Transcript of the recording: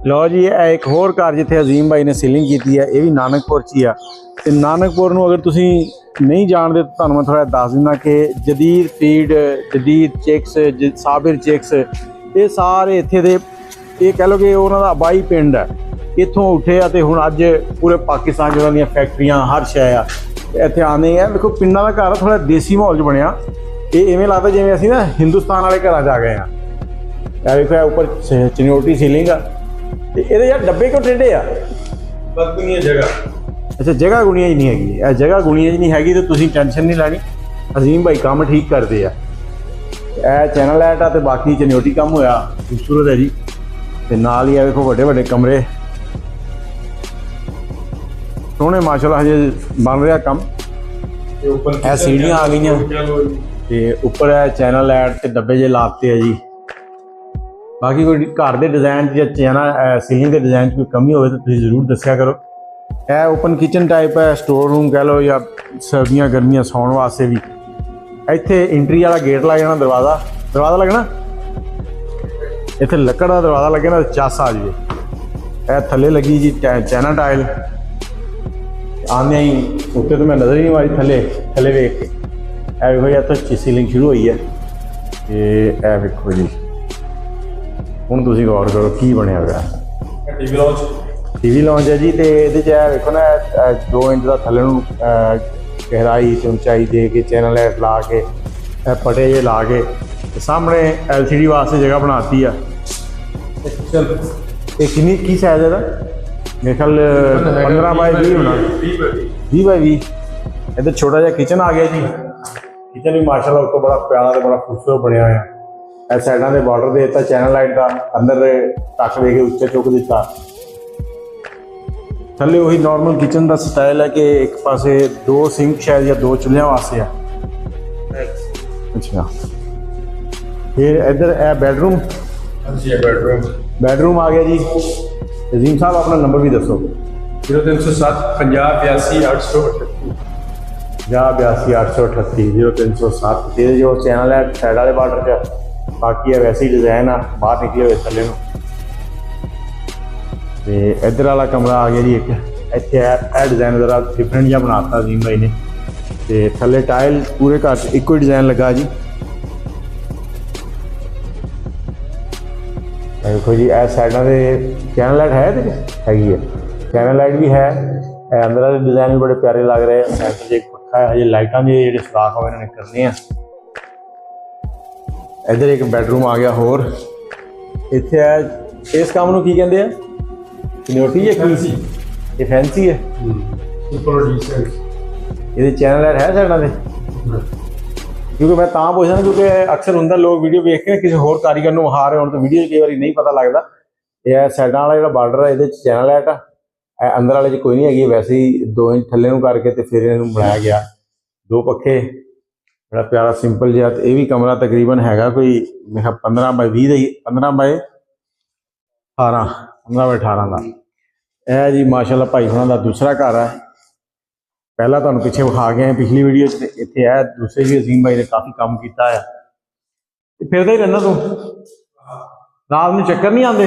लो जी, एक होर घर जिथे अजीम भाई ने सीलिंग की है, ये भी नानकपुर च ही आ। ते नानकपुर नूं अगर तुसी नहीं जानते तो तुहानूं मैं थोड़ा दस दिना कि जदीद फीड, जदीद चिक्स, साबिर चिक्स, ये सारे इत्थे दे, ये कह लो कि उन्हां दा आबाई पिंड है। इत्थों उठे आ ते हुण अज पूरे पाकिस्तान च उन्हां दीयां फैक्ट्रियां हर शै आ इत्थे आने हैं। देखो पिंडां दा घर थोड़ा देसी माहौल च बनिया, ये इवें लगदा जिवें असीं ना हिंदुस्तान वाले घरां च आ गए हैं। देखो उपर चनियोटी सीलिंग आ। ये यार डब्बे क्यों टेढ़े आ? जगह, अच्छा जगह गुणिया च नहीं हैगी। जगह गुणिया च नहीं हैगी तो तुसीं टेंशन नहीं लैनी, अजीम भाई काम ठीक करते हैं। यह चैनल लाइट आ ते बाकी चनियोटी कम होया खूबसूरत है जी। ते नाल ही देखो बड़े बड़े कमरे सोहने माशाल्लाह हजे बन रहा कम। यह सीढ़ियां आ गई ते उपर है चैनल लाइट ते डब्बे जे लाते है जी। बाकी कोई घर के डिजाइन या चैनल सीलिंग के डिजाइन कोई कमी हो तो जरूर दसिया करो। यह ओपन किचन टाइप है, स्टोर रूम कह लो या सर्दियाँ गर्मियाँ सौन वास्ते भी। इत्थे एंट्री वाला गेट लग जाना, दरवाज़ा दरवाज़ा लगना, इत्थे लकड़ का दरवाज़ा लगे ना चस आ जाए। यह थले लगी जी चैना टाइल, आने ही उत्ते तो मैं नज़र ही नहीं मारी थले थले वेख के। यह देखो जी इत्थों सीलिंग शुरू हुई है। ये देखो जी हुण तुसीं गौर करो की बनिया हुआ। टीवी लॉन्च है जी। तो ये देखो ना 2 इंच का थले गहराई ते ऊंचाई दे के चैनल लाइट ला के पटे जे ला के सामने LCD वास्ते जगह बनाती है। कितनी की साइज है? मेरे ख्याल 15 बाई 20 होना, 20 बाई 20। इधर छोटा जहा किचन आ गया जी। किचन भी माशाल्लाह उसको बड़ा प्यारा तो बड़ा खूबसूरत बनया हुआ। साइडों के बॉर्डर दे दिता चैनल लाइट का, अंदर टक दे के उच्चा चुक दिता। थले वही नॉर्मल किचन का स्टाइल है कि एक पासे 2 सिंक शायद या 2 चूल्हियां वास्ते है। अच्छा फिर इधर है बेडरूम। बेडरूम आ गया जी। अजीम साहब अपना नंबर भी दसो। 0307 50 82 838 50 82 838 0307। ये जो चैनल है साइड वाले बॉर्डर च, बाकी है वैसे ही डिजाइन आ बाहर निकले हुए थले नूं। ते इधर वाला कमरा आ गया जी एक। इत्थे है डिजाइन जरा डिफरेंट जहा बनाता अजीम भाई ने। ते थले टाइल पूरे घर च इको ही डिजाइन लगा जी। देखो जी ए साइडों से चैनल लाइट हैगी है, चैनल लाइट भी है। अंदर वाले डिजाइन भी बड़े प्यारे लग रहे हैं। सेंटर से एक पक्का है, हजे लाइटां के जो सुराख हो इन्होंने करने हैं। इधर एक बेडरूम आ गया होर। इत्थे है इस काम नूं की कहंदे आ? चनियोटी है की? ये फैंसी है। ये चैनल लाइट है साइडों से? क्योंकि मैं तां पूछना क्योंकि अक्सर होंदा लोग वीडियो वेख के किसी होर कारीगर नूं विखा रहे हो तो वीडियो कई बार नहीं पता लगता। यह साइडों वाला जो बार्डर है ये चैनल लाइट आ, अंदर वाले कोई नहीं हैगी। वैसे ही 2 इंच थले नूं करके ते फिर इन्हूं बनाया गया। 2 पखे बड़ा प्यारा सिंपल जिहा। ये भी कमरा तकरीबन हैगा कोई मेरे ख्याल 15 बाई 20 15 बाई 18 15 बाई 18 का। यह जी माशाल्लाह भाई होना का दूसरा घर है। पहला तुहानूं पिछे विखा गए पिछली वीडियो च। इत्थे है दूसरे भी अजीम भाई ने काफ़ी काम किया है। फिरदा ही रहना तू? रात में चक्कर नहीं आते?